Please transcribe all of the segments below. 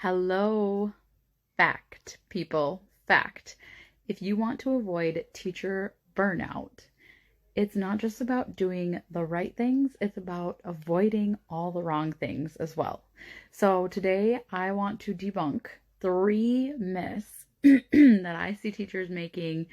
Hello, fact, people, fact. If you want to avoid teacher burnout, it's not just about doing the right things, it's about avoiding all the wrong things as well. So today I want to debunk 3 myths that I see teachers making,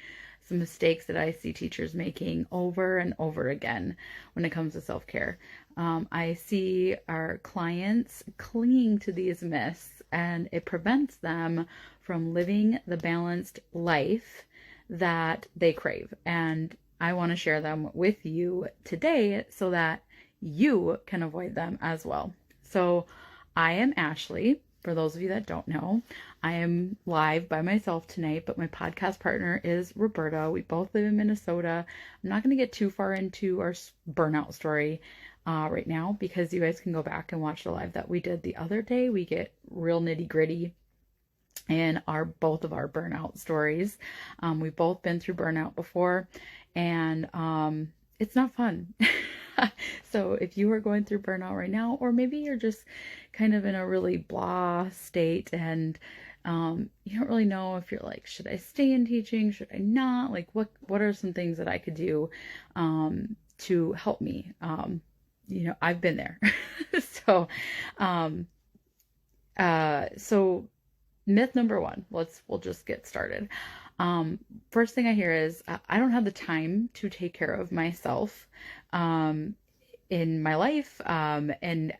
some mistakes that I see teachers making over and over again when it comes to self-care. I see our clients clinging to these myths, and it prevents them from living the balanced life that they crave. And I want to share them with you today so that you can avoid them as well. So, I am Ashley. For those of you that don't know, I am live by myself tonight, but my podcast partner is Roberta. We both live in Minnesota. I'm not going to get too far into our burnout story right now because you guys can go back and watch the live that we did the other day. We get real nitty gritty in both of our burnout stories. We've both been through burnout before, and it's not fun. So if you are going through burnout right now, or maybe you're just kind of in a really blah state and you don't really know if you're like, should I stay in teaching? Should I not? Like, what are some things that I could do to help me? I've been there. So, so myth number 1, we'll just get started. First thing I hear is I don't have the time to take care of myself in my life, and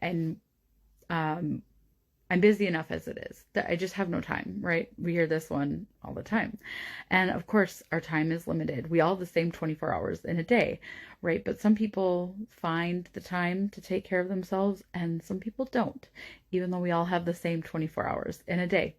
I'm busy enough as it is that I just have no time, right? We hear this one all the time. And of course, our time is limited. We all have the same 24 hours in a day, right? But some people find the time to take care of themselves and some people don't, even though we all have the same 24 hours in a day.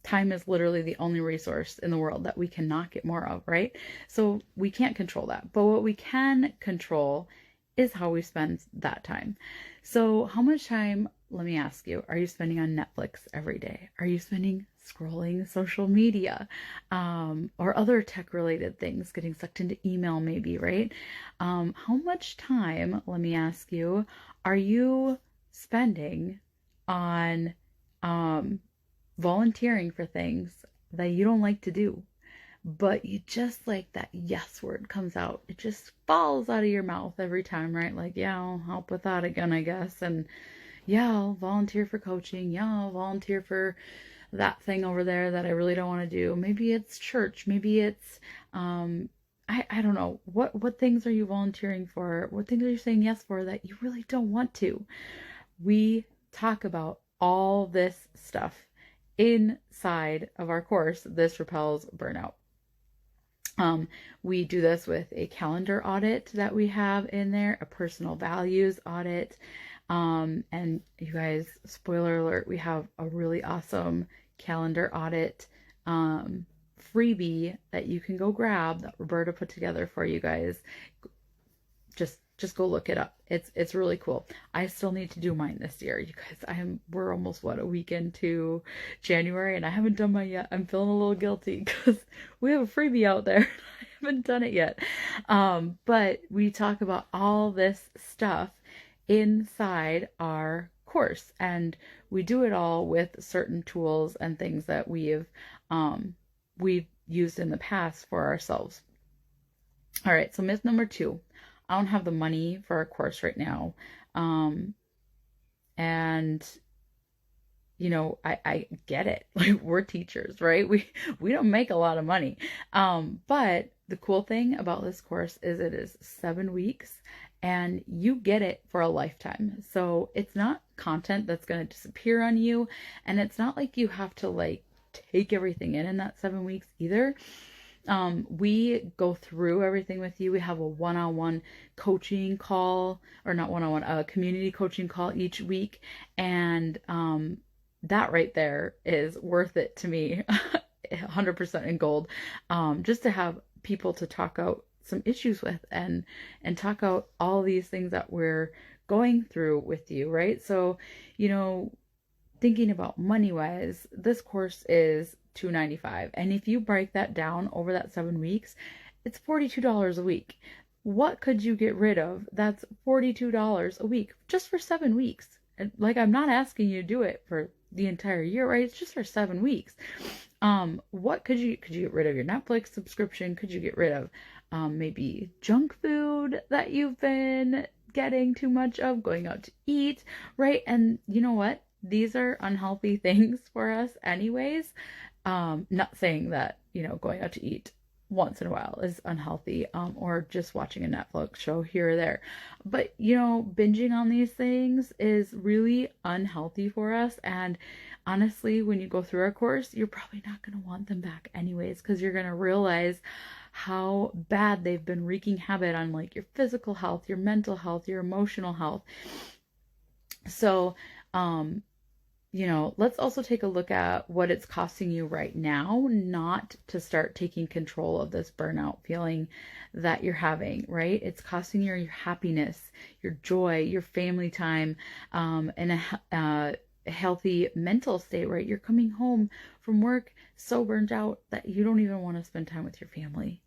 Time is literally the only resource in the world that we cannot get more of, right? So we can't control that. But what we can control is how we spend that time. So how much time, let me ask you, are you spending on Netflix every day? Are you spending scrolling social media, or other tech related things, getting sucked into email maybe, right? How much time, let me ask you, are you spending on volunteering for things that you don't like to do, but you just like that yes word comes out. It just falls out of your mouth every time, right? Like, yeah, I'll help with that again, I guess. And yeah, I'll volunteer for coaching. Yeah, I'll volunteer for that thing over there that I really don't want to do. Maybe it's church. Maybe it's, I don't know. What things are you volunteering for? What things are you saying yes for that you really don't want to? We talk about all this stuff inside of our course, This Repels Burnout. We do this with a calendar audit that we have in there, a personal values audit. And you guys, spoiler alert, we have a really awesome calendar audit freebie that you can go grab that Roberta put together for you guys. Just go look it up. It's really cool. I still need to do mine this year. You guys, we're almost a week into January and I haven't done mine yet. I'm feeling a little guilty because we have a freebie out there. I haven't done it yet. But we talk about all this stuff inside our course, and we do it all with certain tools and things that we've used in the past for ourselves. All right, so myth number 2. I don't have the money for a course right now. And I get it. Like, we're teachers, right? We don't make a lot of money. But the cool thing about this course is it is 7 weeks and you get it for a lifetime. So it's not content that's going to disappear on you. And it's not like you have to like take everything in that 7 weeks either. We go through everything with you. We have a one-on-one coaching call, or not one-on-one, a community coaching call each week. And that right there is worth it to me, 100% in gold. Just to have people to talk out some issues with and talk out all these things that we're going through with you, right? So, thinking about money wise, this course is $295, and if you break that down over that 7 weeks, it's $42 a week. what could you get rid of that's $42 a week just for 7 weeks? And like, I'm not asking you to do it for the entire year, right? It's just for 7 weeks. What could you get rid of your Netflix subscription? Could you get rid of maybe junk food that you've been getting too much of, going out to eat, right? And you know what? These are unhealthy things for us anyways. Not saying that, going out to eat once in a while is unhealthy, or just watching a Netflix show here or there. But, binging on these things is really unhealthy for us. And honestly, when you go through our course, you're probably not going to want them back anyways, because you're going to realize how bad they've been wreaking havoc on like your physical health, your mental health, your emotional health. So, let's also take a look at what it's costing you right now, not to start taking control of this burnout feeling that you're having, right? It's costing you your happiness, your joy, your family time, and a healthy mental state, right? You're coming home from work so burned out that you don't even want to spend time with your family.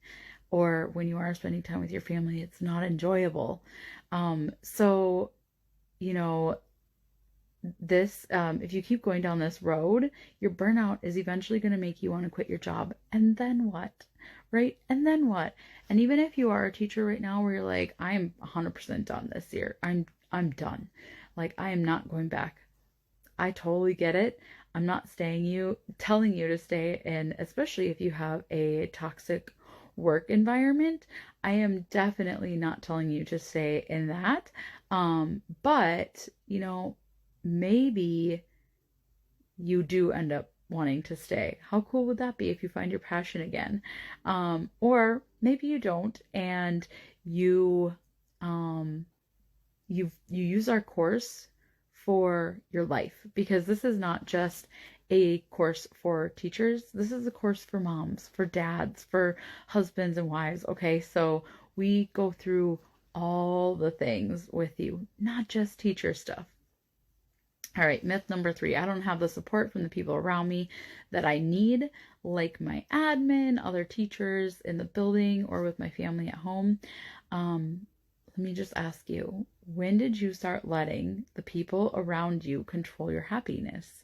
Or when you are spending time with your family, it's not enjoyable. So, this if you keep going down this road, your burnout is eventually going to make you want to quit your job. And then what? Right? And then what? And even if you are a teacher right now where you're like, I am 100% done this year. I'm done. Like, I am not going back. I totally get it. I'm not telling you to stay in, especially if you have a toxic work environment. I am definitely not telling you to stay in that. But, maybe you do end up wanting to stay. How cool would that be if you find your passion again? Or maybe you don't, and you use our course for your life, because this is not just a course for teachers. This is a course for moms, for dads, for husbands and wives. Okay, so we go through all the things with you, not just teacher stuff. All right, myth number 3. I don't have the support from the people around me that I need, like my admin, other teachers in the building, or with my family at home. Let me just ask you, when did you start letting the people around you control your happiness?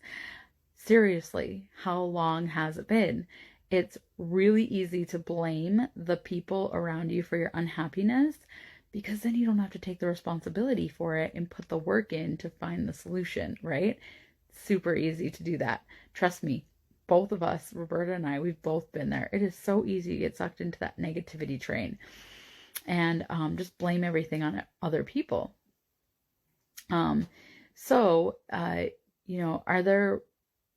Seriously, how long has it been? It's really easy to blame the people around you for your unhappiness, because then you don't have to take the responsibility for it and put the work in to find the solution, right? Super easy to do that. Trust me, both of us, Roberta and I, we've both been there. It is so easy to get sucked into that negativity train and just blame everything on other people. Are there,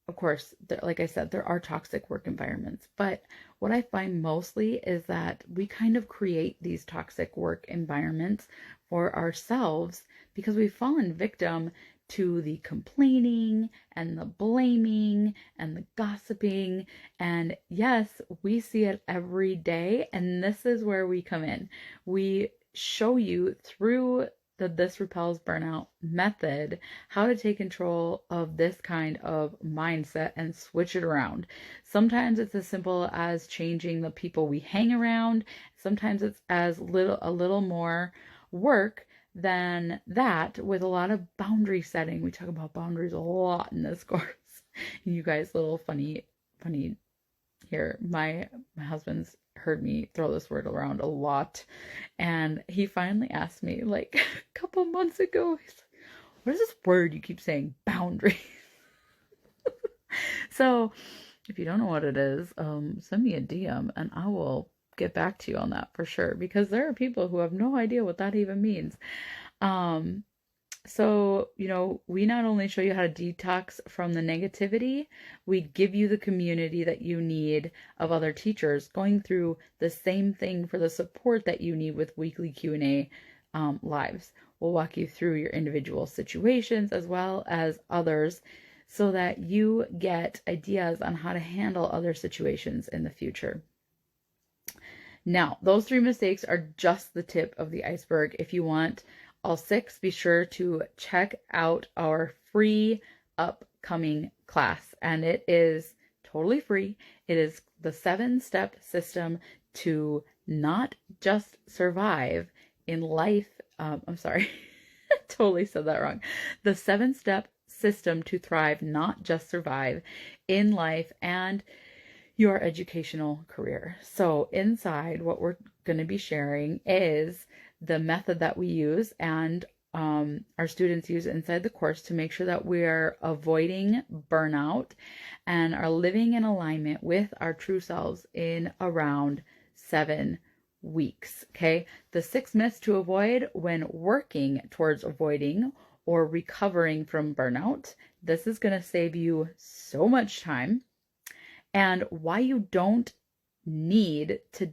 of course, like I said, there are toxic work environments, but what I find mostly is that we kind of create these toxic work environments for ourselves because we've fallen victim to the complaining and the blaming and the gossiping. And yes, we see it every day. And this is where we come in. We show you through the This Repels Burnout method how to take control of this kind of mindset and switch it around. Sometimes it's as simple as changing the people we hang around. Sometimes it's a little more work than that, with a lot of boundary setting. We talk about boundaries a lot in this course. You guys, little funny here. My husband's heard me throw this word around a lot, and he finally asked me like a couple months ago, he's like, what is this word you keep saying, boundary? So if you don't know what it is, send me a DM and I will get back to you on that for sure, because there are people who have no idea what that even means. So, we not only show you how to detox from the negativity, we give you the community that you need of other teachers going through the same thing for the support that you need with weekly Q&A lives. We'll walk you through your individual situations as well as others, so that you get ideas on how to handle other situations in the future. Now, those 3 mistakes are just the tip of the iceberg. If you want all 6, be sure to check out our free upcoming class. And it is totally free. It is the 7-step system to not just survive in life. I'm sorry, I totally said that wrong. The 7-step system to thrive, not just survive in life and your educational career. So, inside, what we're going to be sharing is the method that we use and our students use inside the course to make sure that we're avoiding burnout and are living in alignment with our true selves in around 7 weeks. Okay. The 6 myths to avoid when working towards avoiding or recovering from burnout. This is going to save you so much time, and why you don't need to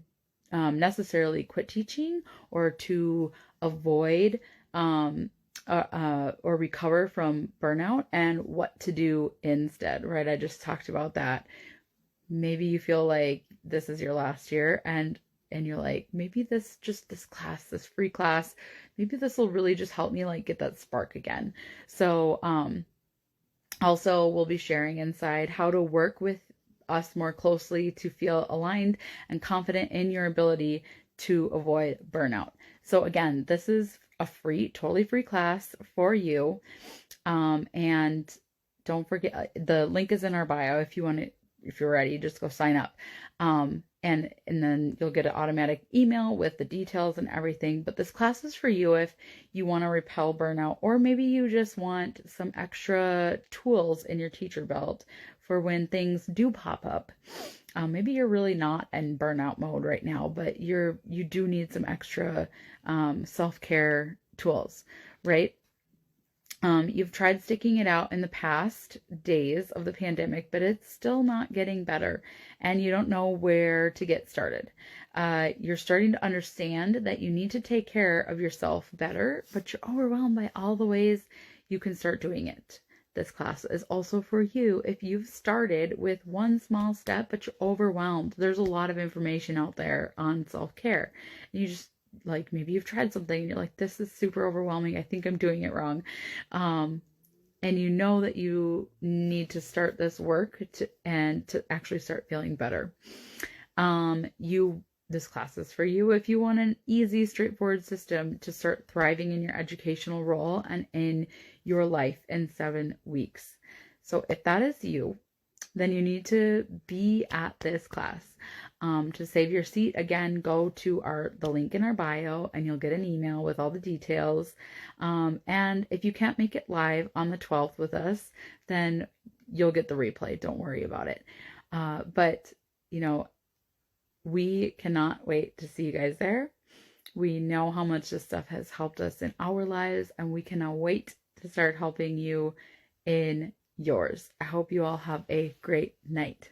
necessarily quit teaching or to avoid or recover from burnout, and what to do instead, right? I just talked about that. Maybe you feel like this is your last year, and you're like, maybe this class, this free class, maybe this will really just help me like get that spark again. So also we'll be sharing inside how to work with us more closely to feel aligned and confident in your ability to avoid burnout. So again, this is a totally free class for you. And don't forget, the link is in our bio. If you want to, if you're ready, just go sign up. And then you'll get an automatic email with the details and everything. But this class is for you if you want to repel burnout, or maybe you just want some extra tools in your teacher belt for when things do pop up. Maybe you're really not in burnout mode right now, but you do need some extra self-care tools, right? You've tried sticking it out in the past days of the pandemic, but it's still not getting better, and you don't know where to get started. You're starting to understand that you need to take care of yourself better, but you're overwhelmed by all the ways you can start doing it. This class is also for you if you've started with one small step, but you're overwhelmed. There's a lot of information out there on self-care. You just like, maybe you've tried something and you're like, this is super overwhelming. I think I'm doing it wrong. And you know that you need to start this work to actually start feeling better. This class is for you if you want an easy, straightforward system to start thriving in your educational role and in your life in 7 weeks. So if that is you, then you need to be at this class. To save your seat, again, go to the link in our bio and you'll get an email with all the details. And if you can't make it live on the 12th with us, then you'll get the replay. Don't worry about it. But, we cannot wait to see you guys there. We know how much this stuff has helped us in our lives, and we cannot wait to start helping you in yours. I hope you all have a great night.